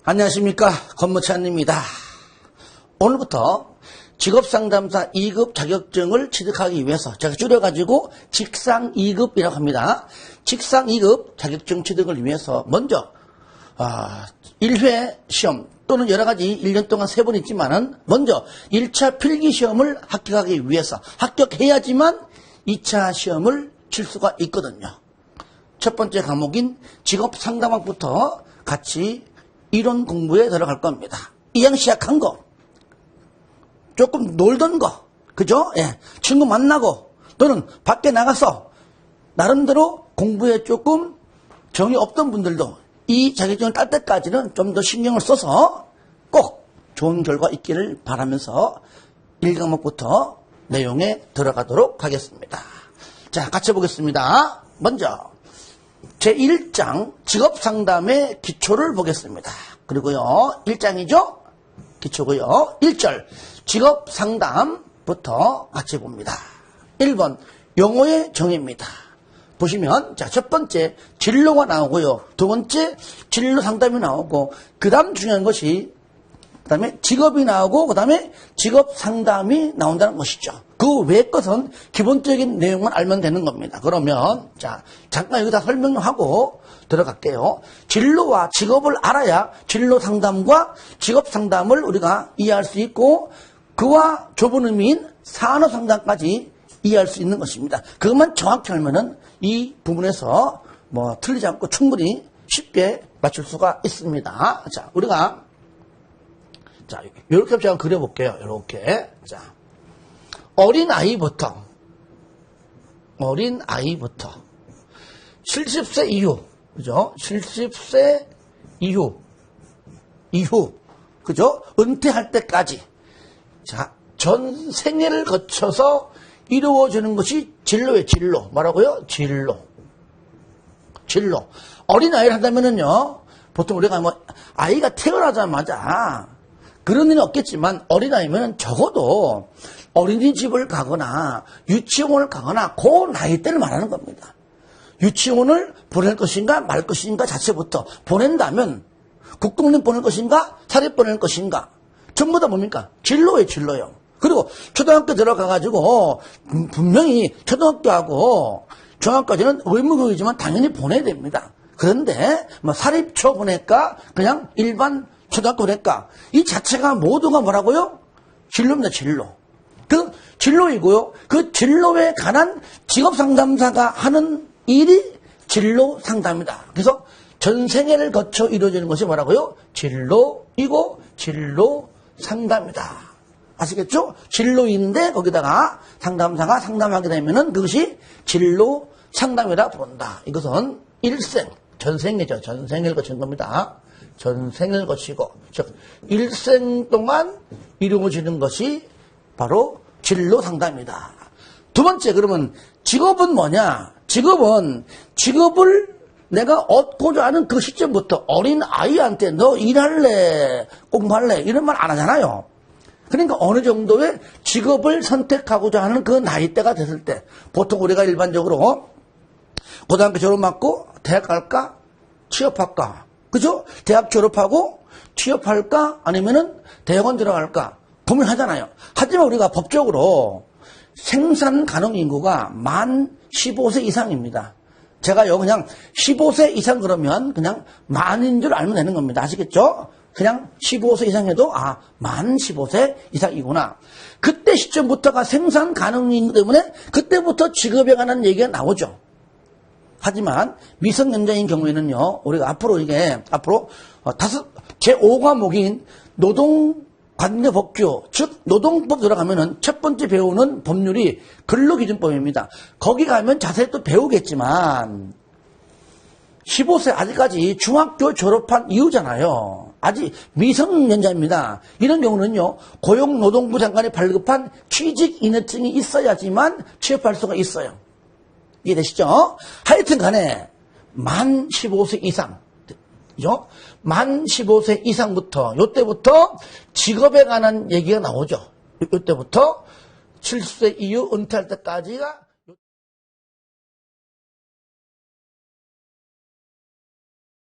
안녕하십니까, 권모찬입니다. 오늘부터 직업상담사 2급 자격증을 취득하기 위해서 제가 줄여가지고 직상 2급이라고 합니다. 직상 2급 자격증 취득을 위해서 먼저 1회 시험 또는 여러가지 1년 동안 3번 있지만은 먼저 1차 필기시험을 합격하기 위해서 합격해야지만 2차 시험을 칠 수가 있거든요. 첫 번째 과목인 직업상담학부터 같이 이론 공부에 들어갈 겁니다. 이왕 시작한 거, 조금 놀던 거, 그죠? 예. 친구 만나고, 또는 밖에 나가서, 나름대로 공부에 조금 정이 없던 분들도 이 자격증을 딸 때까지는 좀 더 신경을 써서 꼭 좋은 결과 있기를 바라면서 1과목부터 내용에 들어가도록 하겠습니다. 자, 같이 보겠습니다. 먼저, 제1장 직업상담의 기초를 보겠습니다. 그리고요, 1장이죠? 기초고요. 1절 직업상담부터 같이 봅니다. 1번 용어의 정의입니다. 보시면 자, 첫 번째 진로가 나오고요. 두 번째 진로상담이 나오고 그 다음 중요한 것이 그 다음에 직업이 나오고 그 다음에 직업상담이 나온다는 것이죠. 그 외의 것은 기본적인 내용만 알면 되는 겁니다. 그러면 자, 잠깐 여기다 설명하고 들어갈게요. 진로와 직업을 알아야 진로상담과 직업상담을 우리가 이해할 수 있고 그와 좁은 의미인 산업상담까지 이해할 수 있는 것입니다. 그것만 정확히 알면은 이 부분에서 뭐 틀리지 않고 충분히 쉽게 맞출 수가 있습니다. 자, 우리가 자, 이렇게 제가 그려볼게요. 이렇게. 자, 어린아이부터 70세 이후, 그죠? 70세 이후, 그죠? 은퇴할 때까지. 자, 전 생애를 거쳐서 이루어지는 것이 진로의 진로. 뭐라고요? 진로. 어린아이를 한다면은요, 보통 우리가 뭐, 아이가 태어나자마자 그런 일은 없겠지만 어린아이면 적어도 어린이집을 가거나 유치원을 가거나 그 나이대를 말하는 겁니다. 유치원을 보낼 것인가 말 것인가 자체부터 보낸다면 국공립 보낼 것인가 사립 보낼 것인가 전부 다 뭡니까? 진로예요. 그리고 초등학교 들어가가지고 분명히 초등학교하고 중학교까지는 의무교육이지만 당연히 보내야 됩니다. 그런데 뭐 사립초 보낼까 그냥 일반 초등학교 보낼까 이 자체가 모두가 뭐라고요? 진로입니다. 진로. 그 진로이고요. 그 진로에 관한 직업상담사가 하는 일이 진로상담이다. 그래서 전생애를 거쳐 이루어지는 것이 뭐라고요? 진로이고 진로상담이다. 아시겠죠? 진로인데 거기다가 상담사가 상담하게 되면은 그것이 진로상담이라 부른다. 이것은 일생, 전생애죠. 전생애를 거친 겁니다. 전생을 거치고 즉 일생 동안 이루어지는 것이 바로 진로상담이다. 두 번째 그러면 직업은 뭐냐? 직업을 내가 얻고자 하는 그 시점부터 어린 아이한테 너 일할래 공부할래 이런 말 안 하잖아요. 그러니까 어느 정도의 직업을 선택하고자 하는 그 나이대가 됐을 때 보통 우리가 일반적으로 고등학교 졸업 맞고 대학 갈까 취업할까 그죠? 대학 졸업하고 취업할까? 아니면은 대학원 들어갈까? 고민하잖아요. 하지만 우리가 법적으로 생산 가능 인구가 만 15세 이상입니다. 제가요, 그냥 15세 이상 그러면 그냥 만인 줄 알면 되는 겁니다. 아시겠죠? 그냥 15세 이상 해도, 만 15세 이상이구나. 그때 시점부터가 생산 가능 인구 때문에 그때부터 직업에 관한 얘기가 나오죠. 하지만 미성년자인 경우에는요, 우리가 앞으로 제5과목인 노동관계법규, 즉 노동법 들어가면은 첫 번째 배우는 법률이 근로기준법입니다. 거기 가면 자세히 또 배우겠지만 15세 아직까지 중학교 졸업한 이후잖아요. 아직 미성년자입니다. 이런 경우는요, 고용노동부 장관이 발급한 취직인허증이 있어야지만 취업할 수가 있어요. 이해되시죠? 하여튼 간에 만 15세 이상, 그죠? 만 15세 이상부터 요때부터 직업에 관한 얘기가 나오죠. 요때부터 70세 이후 은퇴할 때까지가